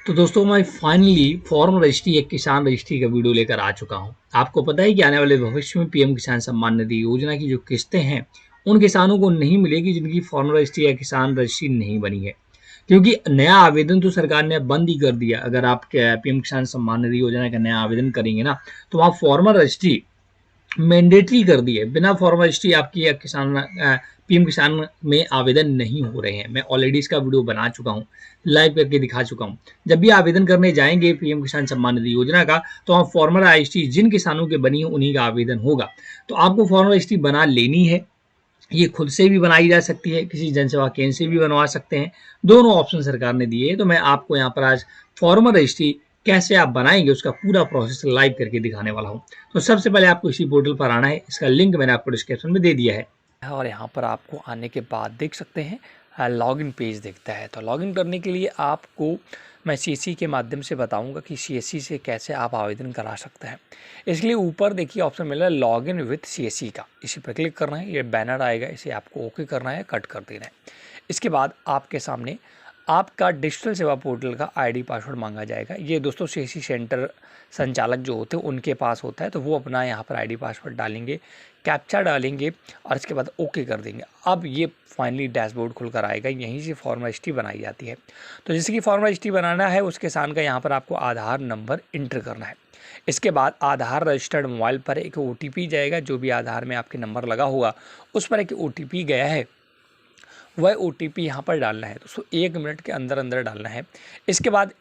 तो दोस्तों मैं फाइनली फॉर्म रजिस्ट्री एक किसान रजिस्ट्री का वीडियो लेकर आ चुका हूँ। आपको पता है कि आने वाले भविष्य में पीएम किसान सम्मान निधि योजना की जो किस्तें हैं, उन किसानों को नहीं मिलेगी जिनकी फॉर्म रजिस्ट्री या किसान रजिस्ट्री नहीं बनी है। क्योंकि नया आवेदन तो सरकार ने बंद ही कर दिया। अगर आप पीएम किसान सम्मान निधि योजना का नया आवेदन करेंगे ना, तो आप फॉर्मर रजिस्ट्री मैंडेटरी कर दी है। बिना फॉर्म रजिस्ट्री आपकी पीएम किसान में आवेदन नहीं हो रहे हैं। मैं ऑलरेडी इसका वीडियो बना चुका हूँ, लाइव करके दिखा चुका हूँ। जब भी आवेदन करने जाएंगे पीएम किसान सम्मान निधि योजना का, तो आप फॉर्मर रजिस्ट्री जिन किसानों के बनी है उन्हीं का आवेदन होगा। तो आपको फॉर्मर रजिस्ट्री बना लेनी है। ये खुद से भी बनाई जा सकती है, किसी जनसेवा केंद्र से भी बनवा सकते हैं। दोनों ऑप्शन सरकार ने दिए हैं। तो मैं आपको यहाँ पर आज फॉर्मर रजिस्ट्री कैसे आप बनाएंगे उसका पूरा प्रोसेस लाइव करके दिखाने वाला हूँ। तो सबसे पहले आपको इसी पोर्टल पर आना है। इसका लिंक मैंने आपको डिस्क्रिप्शन में दे दिया है। और यहाँ पर आपको आने के बाद देख सकते हैं लॉगिन पेज दिखता है। तो लॉगिन करने के लिए आपको मैं सीएससी के माध्यम से बताऊंगा कि सीएससी से कैसे आप आवेदन करा सकते हैं। इसके लिए ऊपर देखिए ऑप्शन मिला है लॉगिन विथ सीएससी का, इसी पर क्लिक करना है। ये बैनर आएगा, इसे आपको ओके करना है, कट कर देना है। इसके बाद आपके सामने आपका डिजिटल सेवा पोर्टल का आईडी पासवर्ड मांगा जाएगा। ये दोस्तों सीएससी सेंटर संचालक जो होते हैं उनके पास होता है। तो वो अपना यहाँ पर आईडी पासवर्ड डालेंगे, कैप्चा डालेंगे और इसके बाद ओके कर देंगे। अब ये फाइनली डैशबोर्ड खुलकर आएगा। यहीं से फॉर्म रजिस्ट्री बनाई जाती है। तो जैसे कि फॉर्म रजिस्ट्री बनाना है, उस किसान का यहाँ पर आपको आधार नंबर इंटर करना है। इसके बाद आधार रजिस्टर्ड मोबाइल पर एक OTP जाएगा। जो भी आधार में आपके नंबर लगा होगा उस पर एक OTP गया है, वह OTP यहाँ पर डालना है। तो 1 मिनट के अंदर अंदर डालना है। इसके बाद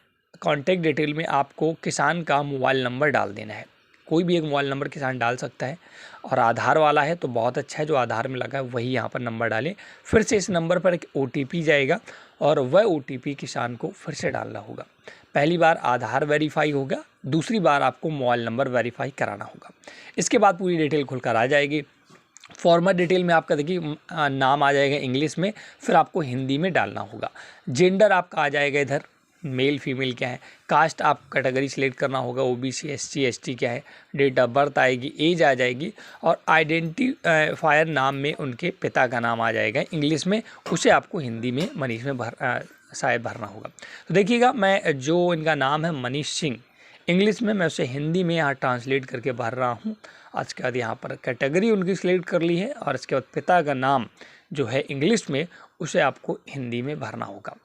कॉन्टैक्ट डिटेल में आपको किसान का मोबाइल नंबर डाल देना है। कोई भी एक मोबाइल नंबर किसान डाल सकता है, और आधार वाला है तो बहुत अच्छा है, जो आधार में लगा है वही यहाँ पर नंबर डालें। फिर से इस नंबर पर एक OTP जाएगा और वह OTP किसान को फिर से डालना होगा। पहली बार आधार वेरीफाई होगा, दूसरी बार आपको मोबाइल नंबर वेरीफाई कराना होगा। इसके बाद पूरी डिटेल खुलकर आ जाएगी। फॉर्मर डिटेल में आपका देखिए नाम आ जाएगा इंग्लिश में, फिर आपको हिंदी में डालना होगा। जेंडर आपका आ जाएगा इधर, मेल फीमेल क्या है। कास्ट आप कैटेगरी सिलेक्ट करना होगा, OBC SC ST क्या है। डेट ऑफ बर्थ आएगी, एज आ जाएगी, और आइडेंटिफायर नाम में उनके पिता का नाम आ जाएगा इंग्लिश में, उसे आपको हिंदी में मनीष में शायद भरना होगा। तो देखिएगा, मैं जो इनका नाम है मनीष सिंह इंग्लिश में, मैं उसे हिंदी में यहाँ ट्रांसलेट करके भर रहा हूँ। उसके बाद यहाँ पर कैटेगरी उनकी सिलेक्ट कर ली है, और इसके बाद पिता का नाम जो है इंग्लिश में, उसे आपको हिंदी में भरना होगा,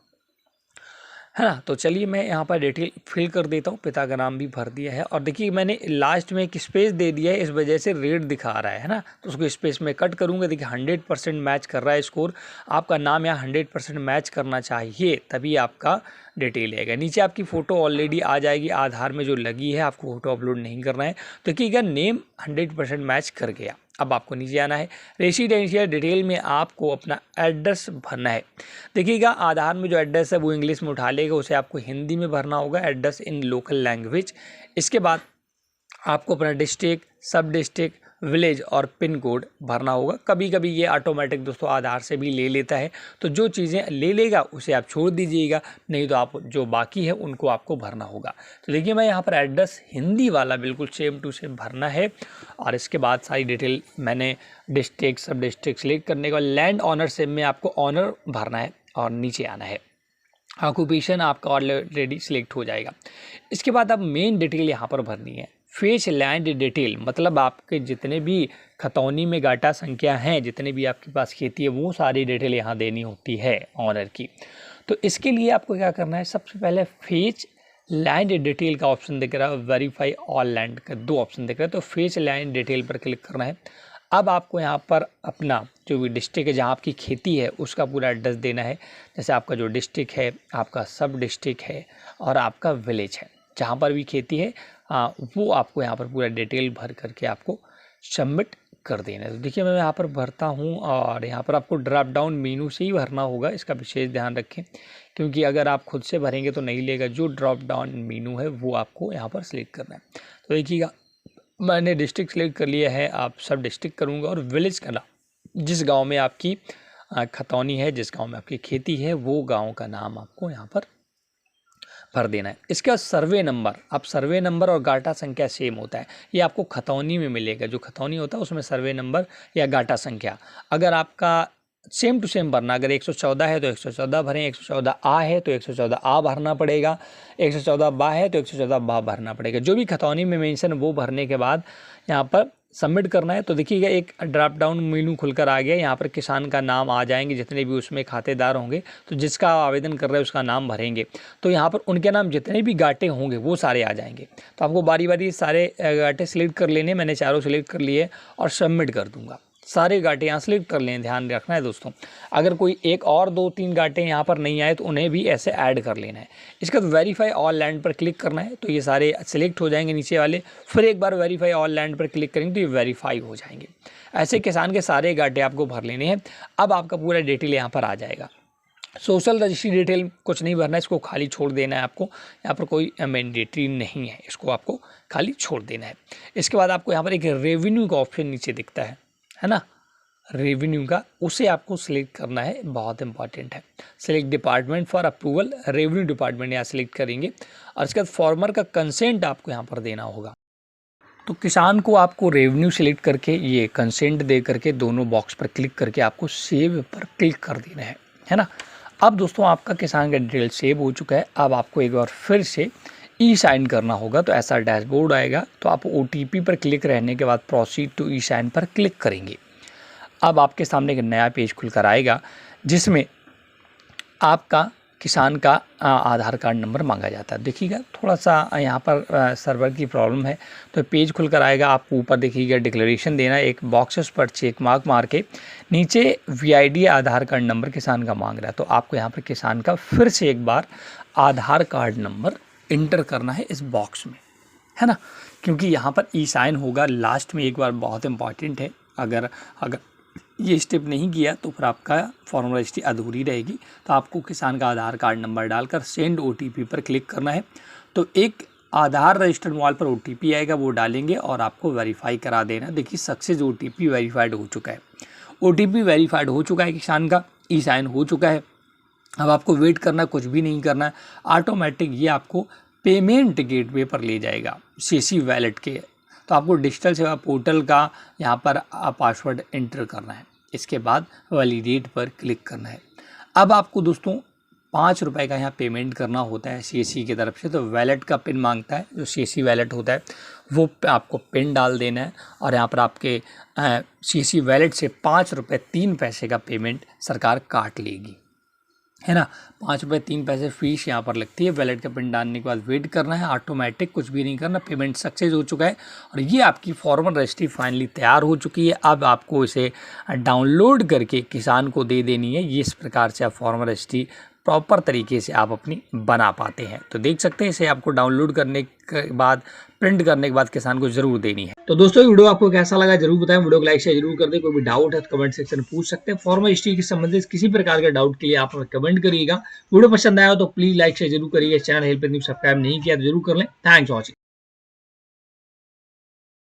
है ना। तो चलिए मैं यहाँ पर डिटेल फिल कर देता हूँ। पिता का नाम भी भर दिया है, और देखिए मैंने लास्ट में एक स्पेस दे दिया है, इस वजह से रेड दिखा रहा है ना। तो उसको स्पेस में कट करूँगा। देखिए 100% मैच कर रहा है स्कोर। आपका नाम यहाँ 100% मैच करना चाहिए, तभी आपका डिटेल आएगा। नीचे आपकी फ़ोटो ऑलरेडी आ जाएगी, आधार में जो लगी है, आपको फ़ोटो अपलोड नहीं करना है। तो देखिएगा नेम 100% मैच कर गया। अब आपको नीचे आना है। रेसिडेंशियल डिटेल में आपको अपना एड्रेस भरना है। देखिएगा आधार में जो एड्रेस है वो इंग्लिश में उठा लेगा, उसे आपको हिंदी में भरना होगा, एड्रेस इन लोकल लैंग्वेज। इसके बाद आपको अपना डिस्ट्रिक्ट, सब डिस्ट्रिक्ट, विलेज और पिन कोड भरना होगा। कभी कभी ये ऑटोमेटिक दोस्तों आधार से भी ले लेता है, तो जो चीज़ें ले लेगा उसे आप छोड़ दीजिएगा, नहीं तो आप जो बाकी है उनको आपको भरना होगा। तो देखिए मैं यहाँ पर एड्रेस हिंदी वाला बिल्कुल सेम टू सेम भरना है, और इसके बाद सारी डिटेल मैंने डिस्ट्रिक्ट, सब डिस्ट्रिक्ट सेलेक्ट करने के बाद लैंड ऑनरशिप में आपको ऑनर भरना है और नीचे आना है। ऑक्यूपेशन आपका ऑलरेडी सिलेक्ट हो जाएगा। इसके बाद अब मेन डिटेल यहाँ पर भरनी है। फेच लैंड डिटेल मतलब आपके जितने भी खतौनी में गाटा संख्या हैं, जितने भी आपके पास खेती है, वो सारी डिटेल यहाँ देनी होती है ऑनर की। तो इसके लिए आपको क्या करना है, सबसे पहले फेच लैंड डिटेल का ऑप्शन दिख रहा है, वेरीफाई ऑल लैंड का 2 ऑप्शन दिख रहा है। तो फेच लैंड डिटेल पर क्लिक करना है। अब आपको यहाँ पर अपना जो भी डिस्ट्रिक्ट है जहाँ आपकी खेती है उसका पूरा एड्रेस देना है। जैसे आपका जो डिस्ट्रिक्ट है, आपका सब डिस्ट्रिक्ट है और आपका विलेज है, जहाँ पर भी खेती है वो आपको यहाँ पर पूरा डिटेल भर करके आपको सबमिट कर देना है। तो देखिए मैं यहाँ पर भरता हूँ, और यहाँ पर आपको ड्रॉप डाउन मेनू से ही भरना होगा, इसका विशेष ध्यान रखें, क्योंकि अगर आप खुद से भरेंगे तो नहीं लेगा। जो ड्रॉप डाउन मेनू है वो आपको यहाँ पर सिलेक्ट करना है। तो देखिएगा मैंने डिस्ट्रिक्ट सेलेक्ट कर लिया है, आप सब डिस्ट्रिक्ट करूँगा, और विलेज का नाम, जिस गांव में आपकी खतौनी है, जिस गांव में आपकी खेती है, वो गांव का नाम आपको यहाँ पर भर देना है। इसके बाद सर्वे नंबर, अब सर्वे नंबर और गाटा संख्या सेम होता है, ये आपको खतौनी में मिलेगा। जो खतौनी होता है उसमें सर्वे नंबर या गाटा संख्या, अगर आपका सेम टू सेम भरना। अगर 114 है तो 114 भरें, 114 आ है तो 114 आ भरना पड़ेगा, 114 बा है तो 114 बा भरना पड़ेगा। जो भी खतौनी में मेंशन वो भरने के बाद यहाँ पर सबमिट करना है। तो देखिएगा एक ड्रॉप डाउन मेनू खुलकर आ गया। यहाँ पर किसान का नाम आ जाएंगे, जितने भी उसमें खातेदार होंगे, तो जिसका आवेदन कर रहे हैं उसका नाम भरेंगे। तो यहाँ पर उनके नाम जितने भी गाटे होंगे वो सारे आ जाएंगे। तो आपको बारी बारी सारे गाटे सिलेक्ट कर लेने, मैंने चारों सिलेक्ट कर लिए और सबमिट कर दूंगा। सारे गाटे यहाँ सेलेक्ट कर लें, ध्यान रखना है दोस्तों। अगर कोई एक और 2-3 गाटे यहाँ पर नहीं आए तो उन्हें भी ऐसे ऐड कर लेना है। इसके बाद वेरीफाई ऑल लैंड पर क्लिक करना है, तो ये सारे सिलेक्ट हो जाएंगे नीचे वाले। फिर एक बार वेरीफाई ऑल लैंड पर क्लिक करेंगे तो ये वेरीफाई हो जाएंगे। ऐसे किसान के सारे गाटे आपको भर लेने हैं। अब आपका पूरा डिटेल यहाँ पर आ जाएगा। सोशल रजिस्ट्री डिटेल कुछ नहीं भरना है, इसको खाली छोड़ देना है आपको। यहाँ पर कोई मैंडेटरी नहीं है, इसको आपको खाली छोड़ देना है। इसके बाद आपको यहाँ पर एक रेवेन्यू का ऑप्शन नीचे दिखता है ना, रेवेन्यू का, उसे आपको सिलेक्ट करना है, बहुत इंपॉर्टेंट है। Select department for approval, revenue department यहाँ सिलेक्ट करेंगे और इसके बाद फार्मर का कंसेंट आपको यहाँ पर देना होगा। तो किसान को आपको रेवेन्यू सिलेक्ट करके ये कंसेंट दे करके दोनों बॉक्स पर क्लिक करके आपको सेव पर क्लिक कर देना है ना। अब दोस्तों आपका किसान का डिटेल सेव हो चुका है। अब आपको एक बार फिर से ई साइन करना होगा, तो ऐसा डैशबोर्ड आएगा। तो आप OTP पर क्लिक रहने के बाद प्रोसीड टू ई साइन पर क्लिक करेंगे। अब आपके सामने एक नया पेज खुलकर आएगा जिसमें आपका किसान का आधार कार्ड नंबर मांगा जाता है। देखिएगा थोड़ा सा यहाँ पर सर्वर की प्रॉब्लम है, तो पेज खुलकर आएगा। आप ऊपर देखिएगा डिक्लेरेशन देना, एक बॉक्सेस पर चेक मार्क मार के नीचे VID आधार कार्ड नंबर किसान का मांग रहा है। तो आपको यहाँ पर किसान का फिर से एक बार आधार कार्ड नंबर इंटर करना है इस बॉक्स में, है ना, क्योंकि यहाँ पर ई साइन होगा लास्ट में एक बार, बहुत इंपॉर्टेंट है। अगर ये स्टेप नहीं किया तो फिर आपका फॉर्म रजिस्ट्री अधूरी रहेगी। तो आपको किसान का आधार कार्ड नंबर डालकर सेंड OTP पर क्लिक करना है। तो एक आधार रजिस्टर्ड मोबाइल पर OTP आएगा, वो डालेंगे और आपको वेरीफाई करा देना। देखिए सक्सेस OTP वेरीफाइड हो चुका है, OTP वेरीफाइड हो चुका है, किसान का ई साइन हो चुका है। अब आपको वेट करना, कुछ भी नहीं करना है, ऑटोमेटिक ये आपको पेमेंट गेटवे पर ले जाएगा CC वैलेट के। तो आपको डिजिटल सेवा पोर्टल का यहाँ पर पासवर्ड एंटर करना है। इसके बाद वैलिडेट पर क्लिक करना है। अब आपको दोस्तों 5 रुपये का यहाँ पेमेंट करना होता है CSC की तरफ से। तो वैलेट का पिन मांगता है, जो CSC वैलेट होता है वो आपको पिन डाल देना है और यहाँ पर आपके CSC वैलेट से 5 रुपये 3 पैसे का पेमेंट सरकार काट लेगी, है ना। 5 रुपये 3 पैसे फीस यहाँ पर लगती है। वैलेट का पिन डालने के बाद वेट करना है, ऑटोमेटिक, कुछ भी नहीं करना। पेमेंट सक्सेस हो चुका है और ये आपकी फॉर्मर रजिस्ट्री फाइनली तैयार हो चुकी है। अब आपको इसे डाउनलोड करके किसान को दे देनी है। ये इस प्रकार से आप फॉर्मर रजिस्ट्री प्रॉपर तरीके से आप अपनी बना पाते हैं। तो देख सकते हैं इसे आपको डाउनलोड करने के बाद, प्रिंट करने के बाद किसान को जरूर देनी है। तो दोस्तों ये वीडियो आपको कैसा लगा जरूर बताएं, वीडियो को लाइक शेयर जरूर कर दें। कोई भी डाउट है तो कमेंट सेक्शन में पूछ सकते हैं। फॉर्मल हिस्ट्री के संबंधित किसी प्रकार का डाउट के लिए आप हमें कमेंट करिएगा। वीडियो पसंद आया हो तो प्लीज लाइक शेयर जरूर करिएगा। चैनल हेल्प न्यूज सब्सक्राइब नहीं किया तो जरूर कर लें। Thanks for watching.